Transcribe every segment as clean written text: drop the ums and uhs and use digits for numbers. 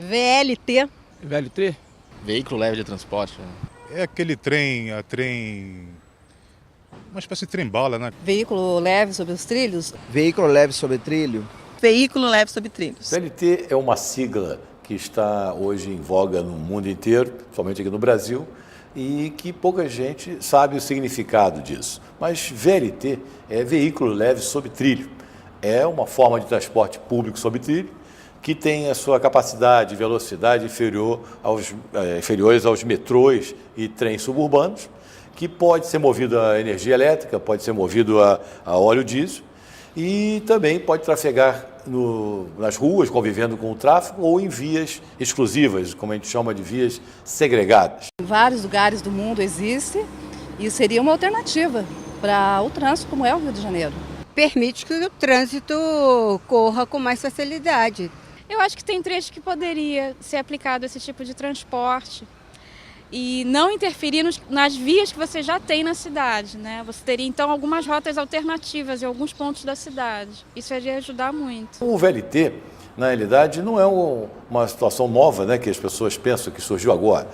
VLT. VLT? Veículo leve de transporte. É aquele trem, uma espécie de trem-bala, né? Veículo leve sobre os trilhos. Veículo leve sobre trilho. Veículo leve sobre trilhos. VLT é uma sigla que está hoje em voga no mundo inteiro, principalmente aqui no Brasil, e que pouca gente sabe o significado disso. Mas VLT é veículo leve sobre trilho. É uma forma de transporte público sobre trilho que tem a sua capacidade e velocidade inferiores aos metrôs e trens suburbanos, que pode ser movido a energia elétrica, pode ser movido a óleo diesel e também pode trafegar nas ruas, convivendo com o tráfego, ou em vias exclusivas, como a gente chama de vias segregadas. Em vários lugares do mundo existe e seria uma alternativa para o trânsito, como é o Rio de Janeiro. Permite que o trânsito corra com mais facilidade. Eu acho que tem trechos que poderia ser aplicado esse tipo de transporte e não interferir nas vias que você já tem na cidade, né? Você teria, então, algumas rotas alternativas em alguns pontos da cidade. Isso iria ajudar muito. O VLT, na realidade, não é uma situação nova, né, que as pessoas pensam que surgiu agora.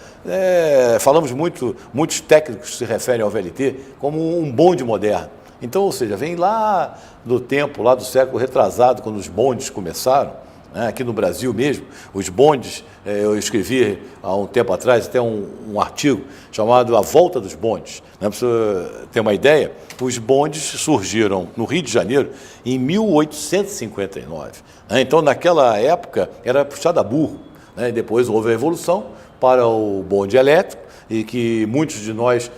Falamos muitos técnicos se referem ao VLT como um bonde moderno. Então, ou seja, vem lá do tempo, lá do século retrasado, quando os bondes começaram, né, aqui no Brasil mesmo, os bondes, eu escrevi há um tempo atrás até um artigo chamado A Volta dos Bondes. Né, para você ter uma ideia, os bondes surgiram no Rio de Janeiro em 1859. Né, então, naquela época, era puxado a burro. Né, e depois houve a evolução para o bonde elétrico, e que muitos de nós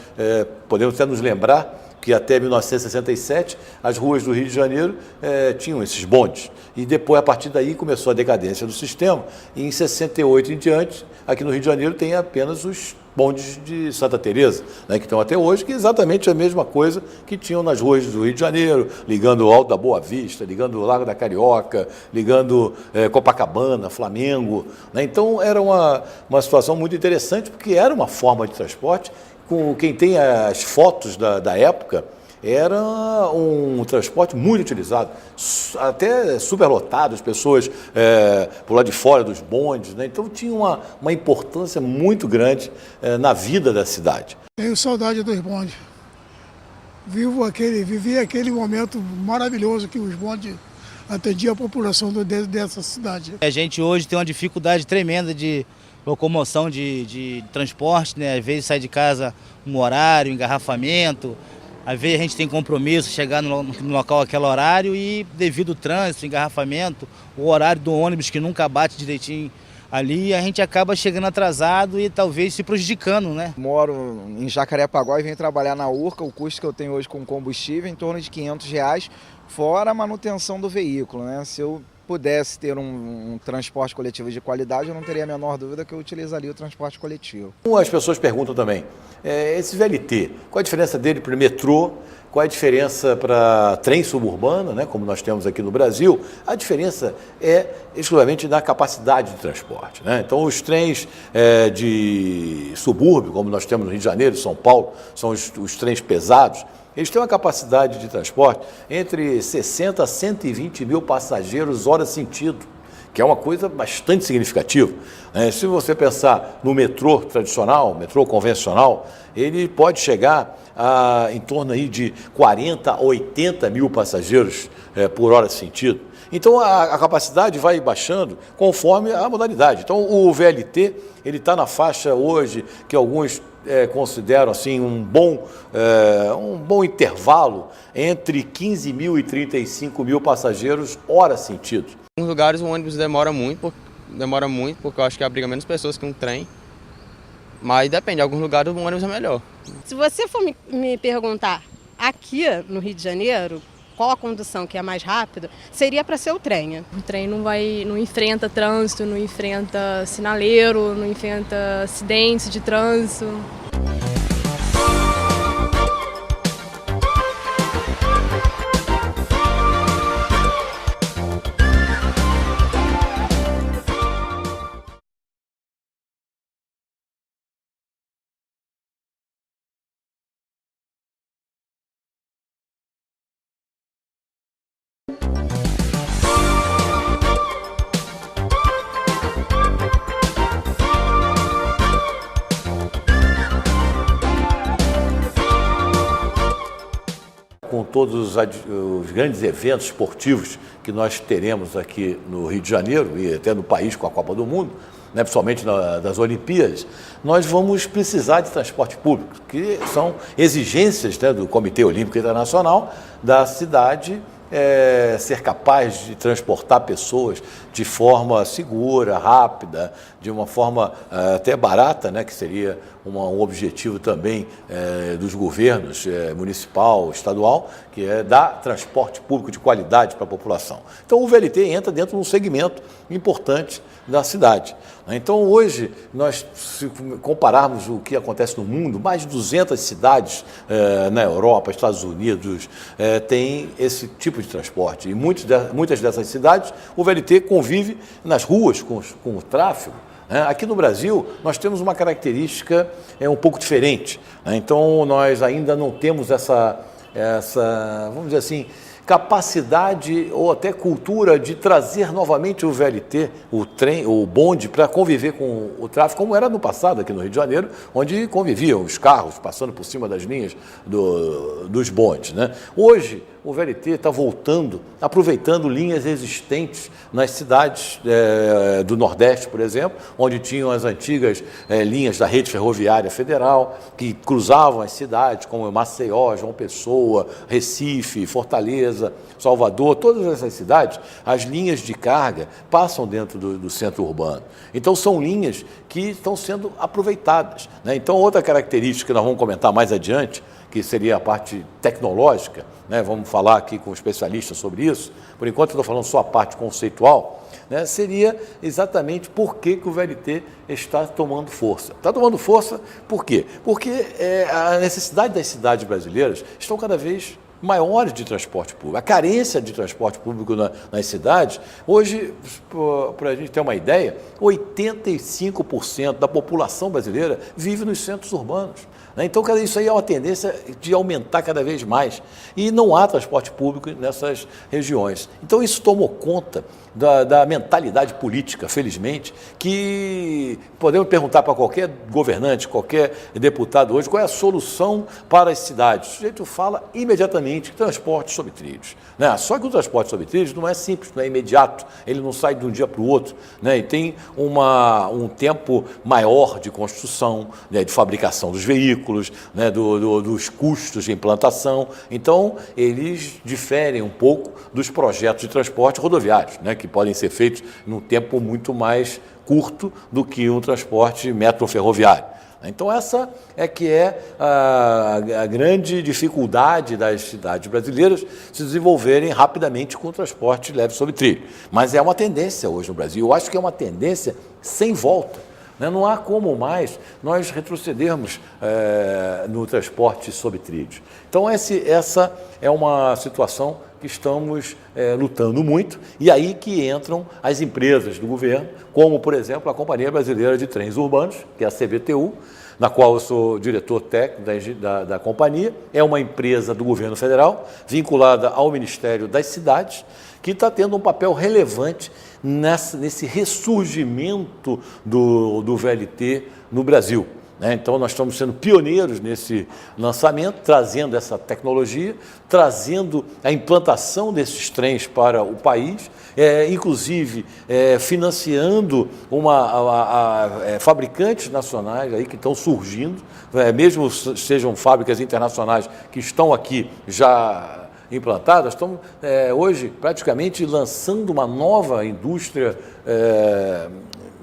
podemos até nos lembrar que até 1967 as ruas do Rio de Janeiro tinham esses bondes. E depois, a partir daí, começou a decadência do sistema. E em 68 em diante, aqui no Rio de Janeiro tem apenas os bondes de Santa Teresa, né, que estão até hoje, que é exatamente a mesma coisa que tinham nas ruas do Rio de Janeiro, ligando o Alto da Boa Vista, ligando o Largo da Carioca, ligando Copacabana, Flamengo. Né? Então, era uma situação muito interessante, porque era uma forma de transporte. Quem tem as fotos da época, era um transporte muito utilizado, até superlotado, as pessoas por lá de fora dos bondes, né? Então tinha uma importância muito grande na vida da cidade. Tenho saudade dos bondes. Vivi aquele momento maravilhoso que os bondes atendiam a população dessa cidade. A gente hoje tem uma dificuldade tremenda de locomoção de transporte, né? Às vezes sai de casa um horário, engarrafamento, às vezes a gente tem compromisso, chegar no local aquele horário e devido ao trânsito, engarrafamento, o horário do ônibus que nunca bate direitinho ali, a gente acaba chegando atrasado e talvez se prejudicando, né? Moro em Jacarepaguá e venho trabalhar na Urca, o custo que eu tenho hoje com combustível é em torno de R$500, fora a manutenção do veículo, né? Se eu pudesse ter um transporte coletivo de qualidade, eu não teria a menor dúvida que eu utilizaria o transporte coletivo. As pessoas perguntam também, esse VLT, qual a diferença dele para o metrô? Qual a diferença para trem suburbano, né, como nós temos aqui no Brasil? A diferença é exclusivamente na capacidade de transporte. Né? Então, os trens de subúrbio, como nós temos no Rio de Janeiro, São Paulo, são os trens pesados. Eles têm uma capacidade de transporte entre 60 a 120 mil passageiros hora sentido, que é uma coisa bastante significativa. Se você pensar no metrô tradicional, metrô convencional, ele pode chegar em torno aí de 40 a 80 mil passageiros por hora sentido. Então, a capacidade vai baixando conforme a modalidade. Então, o VLT ele está na faixa hoje que alguns consideram assim, um bom intervalo entre 15 mil e 35 mil passageiros hora sentido. Em alguns lugares o ônibus demora muito porque eu acho que abriga menos pessoas que um trem. Mas depende, em alguns lugares o ônibus é melhor. Se você for me perguntar aqui no Rio de Janeiro, qual a condução que é mais rápida, seria para ser o trem. O trem não enfrenta trânsito, não enfrenta sinaleiro, não enfrenta acidentes de trânsito. todos os grandes eventos esportivos que nós teremos aqui no Rio de Janeiro e até no país com a Copa do Mundo, né, principalmente das Olimpíadas, nós vamos precisar de transporte público, que são exigências, né, do Comitê Olímpico Internacional da cidade ser capaz de transportar pessoas de forma segura, rápida, de uma forma até barata, né, que seria um objetivo também dos governos municipal, estadual, que é dar transporte público de qualidade para a população. Então o VLT entra dentro de um segmento importante da cidade. Então hoje, se compararmos o que acontece no mundo, mais de 200 cidades na Europa, Estados Unidos, têm esse tipo de transporte. E muitas dessas cidades, o VLT convive nas ruas com o tráfego. Aqui no Brasil, nós temos uma característica um pouco diferente. Então, nós ainda não temos essa, vamos dizer assim, capacidade ou até cultura de trazer novamente o VLT, o trem, o bonde, para conviver com o tráfego, como era no passado aqui no Rio de Janeiro, onde conviviam os carros passando por cima das linhas dos bondes, né? Hoje, o VLT está voltando, aproveitando linhas existentes nas cidades do Nordeste, por exemplo, onde tinham as antigas linhas da rede ferroviária federal, que cruzavam as cidades, como Maceió, João Pessoa, Recife, Fortaleza, Salvador, todas essas cidades, as linhas de carga passam dentro do centro urbano. Então, são linhas que estão sendo aproveitadas, né? Então, outra característica que nós vamos comentar mais adiante, que seria a parte tecnológica, né? Vamos falar aqui com especialistas sobre isso. Por enquanto, eu estou falando só a parte conceitual, né? Seria exatamente por que o VLT está tomando força. Está tomando força por quê? Porque a necessidade das cidades brasileiras estão cada vez maiores de transporte público. A carência de transporte público nas cidades, hoje, para a gente ter uma ideia, 85% da população brasileira vive nos centros urbanos. Então, isso aí é uma tendência de aumentar cada vez mais. E não há transporte público nessas regiões. Então, isso tomou conta da mentalidade política, felizmente, que podemos perguntar para qualquer governante, qualquer deputado hoje, qual é a solução para as cidades. O sujeito fala imediatamente transporte sobre trilhos, né? Só que o transporte sobre trilhos não é simples, não é imediato, ele não sai de um dia para o outro, né? E tem um tempo maior de construção, né, de fabricação dos veículos, né, dos custos de implantação. Então, eles diferem um pouco dos projetos de transporte rodoviários, né, que podem ser feitos num tempo muito mais curto do que um transporte metroferroviário. Então, essa é a grande dificuldade das cidades brasileiras se desenvolverem rapidamente com o transporte leve sobre trilho. Mas é uma tendência hoje no Brasil. Eu acho que é uma tendência sem volta. Não há como mais nós retrocedermos no transporte sobre trilhos. Então, essa é uma situação que estamos lutando muito, e aí que entram as empresas do governo, como, por exemplo, a Companhia Brasileira de Trens Urbanos, que é a CBTU, na qual eu sou diretor técnico da companhia. É uma empresa do governo federal, vinculada ao Ministério das Cidades, que está tendo um papel relevante nesse ressurgimento do VLT no Brasil. Então, nós estamos sendo pioneiros nesse lançamento, trazendo essa tecnologia, trazendo a implantação desses trens para o país, inclusive financiando fabricantes nacionais aí que estão surgindo, mesmo sejam fábricas internacionais que estão aqui já implantadas, estão hoje praticamente lançando uma nova indústria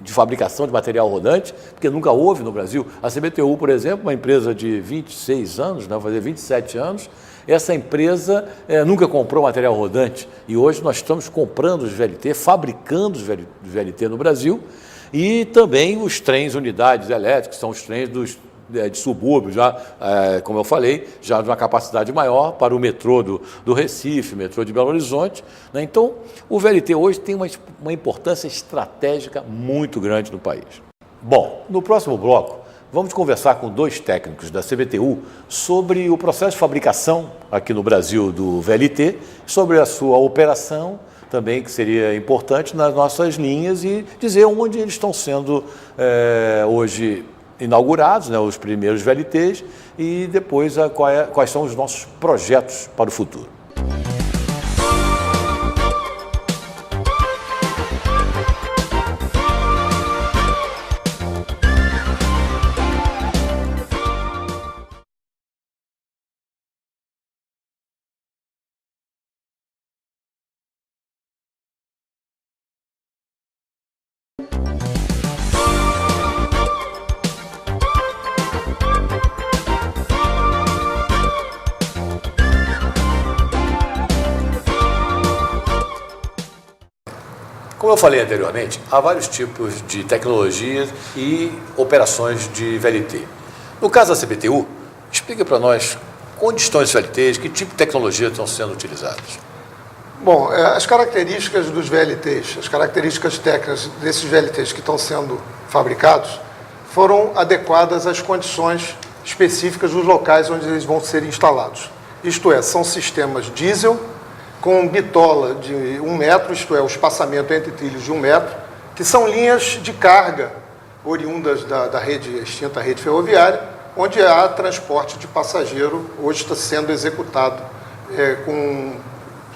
de fabricação de material rodante, porque nunca houve no Brasil. A CBTU, por exemplo, uma empresa de 26 anos, vai fazer 27 anos, essa empresa nunca comprou material rodante, e hoje nós estamos comprando os VLT, fabricando os VLT no Brasil, e também os trens unidades elétricas, são os trens de subúrbio, já, como eu falei, já de uma capacidade maior para o metrô do Recife, metrô de Belo Horizonte. Então, o VLT hoje tem uma importância estratégica muito grande no país. Bom, no próximo bloco, vamos conversar com dois técnicos da CBTU sobre o processo de fabricação aqui no Brasil do VLT, sobre a sua operação, também, que seria importante nas nossas linhas, e dizer onde eles estão sendo hoje inaugurados, né, os primeiros VLTs, e depois quais são os nossos projetos para o futuro. Como eu falei anteriormente, há vários tipos de tecnologias e operações de VLT. No caso da CBTU, explica para nós onde estão esses VLTs, que tipo de tecnologia estão sendo utilizados. Bom, as características dos VLTs, as características técnicas desses VLTs que estão sendo fabricados foram adequadas às condições específicas dos locais onde eles vão ser instalados. Isto é, são sistemas diesel com bitola de 1 metro, isto é, o espaçamento entre trilhos de 1 metro, que são linhas de carga oriundas da rede, extinta rede ferroviária, onde há transporte de passageiro, hoje está sendo executado com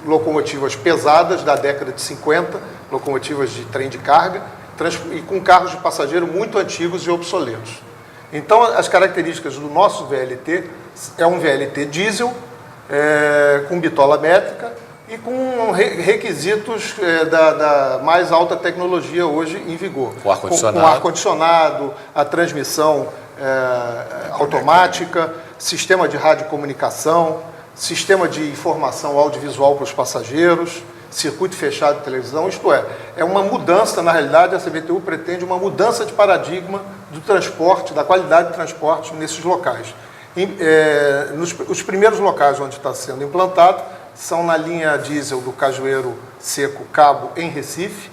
locomotivas pesadas da década de 50, locomotivas de trem de carga, e com carros de passageiro muito antigos e obsoletos. Então, as características do nosso VLT é um VLT diesel, com bitola métrica, e com requisitos da mais alta tecnologia hoje em vigor. Com ar-condicionado. Com ar-condicionado, a transmissão automática, sistema de radiocomunicação, sistema de informação audiovisual para os passageiros, circuito fechado de televisão, isto é uma mudança, na realidade a CBTU pretende uma mudança de paradigma do transporte, da qualidade de transporte nesses locais. Os primeiros locais onde está sendo implantado são na linha diesel do Cajueiro Seco Cabo, em Recife,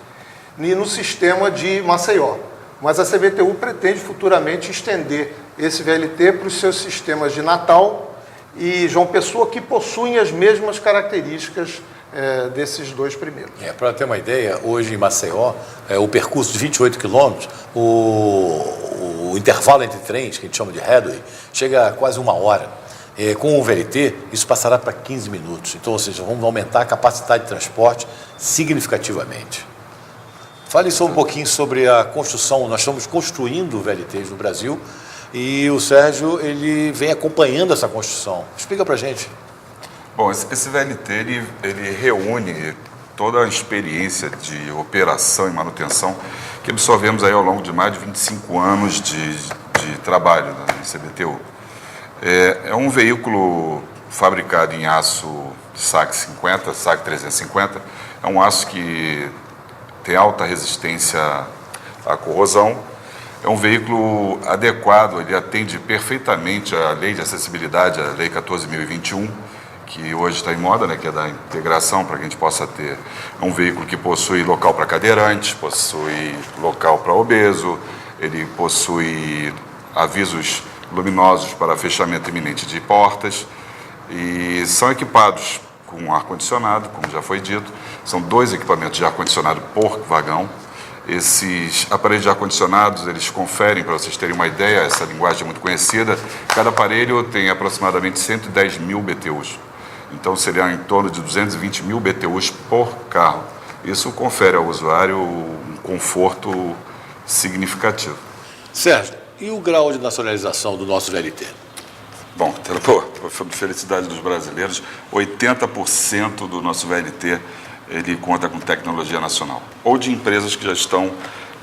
e no sistema de Maceió. Mas a CBTU pretende futuramente estender esse VLT para os seus sistemas de Natal e João Pessoa, que possuem as mesmas características desses dois primeiros. Para ter uma ideia, hoje em Maceió, o percurso de 28 quilômetros, o intervalo entre trens, que a gente chama de headway, chega a quase 1 hora. Com o VLT, isso passará para 15 minutos. Então, ou seja, vamos aumentar a capacidade de transporte significativamente. Fale só um pouquinho sobre a construção. Nós estamos construindo VLTs no Brasil e o Sérgio ele vem acompanhando essa construção. Explica para a gente. Bom, esse VLT ele reúne toda a experiência de operação e manutenção que absorvemos aí ao longo de mais de 25 anos de trabalho na CBTU. É um veículo fabricado em aço SAG 50, SAG 350. É um aço que tem alta resistência à corrosão. É um veículo adequado, ele atende perfeitamente à lei de acessibilidade, a lei 14.021, que hoje está em moda, né, que é da integração, para que a gente possa ter. É um veículo que possui local para cadeirante, possui local para obeso, ele possui avisos luminosos para fechamento iminente de portas e são equipados com ar-condicionado, como já foi dito. São 2 equipamentos de ar-condicionado por vagão. Esses aparelhos de ar-condicionados, eles conferem, para vocês terem uma ideia, essa linguagem é muito conhecida, cada aparelho tem aproximadamente 110 mil BTUs. Então, seria em torno de 220 mil BTUs por carro. Isso confere ao usuário um conforto significativo. Sérgio, e o grau de nacionalização do nosso VLT? Bom, por felicidade dos brasileiros, 80% do nosso VLT ele conta com tecnologia nacional, ou de empresas que já estão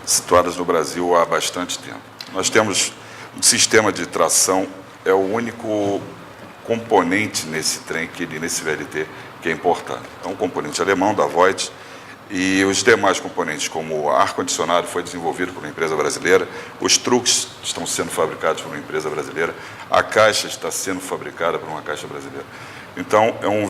situadas no Brasil há bastante tempo. Nós temos um sistema de tração, é o único componente nesse trem, nesse VLT, que é importado. É um componente alemão, da Voith, e os demais componentes, como o ar-condicionado, foi desenvolvido por uma empresa brasileira, os truques estão sendo fabricados por uma empresa brasileira, a caixa está sendo fabricada por uma caixa brasileira. Então, é um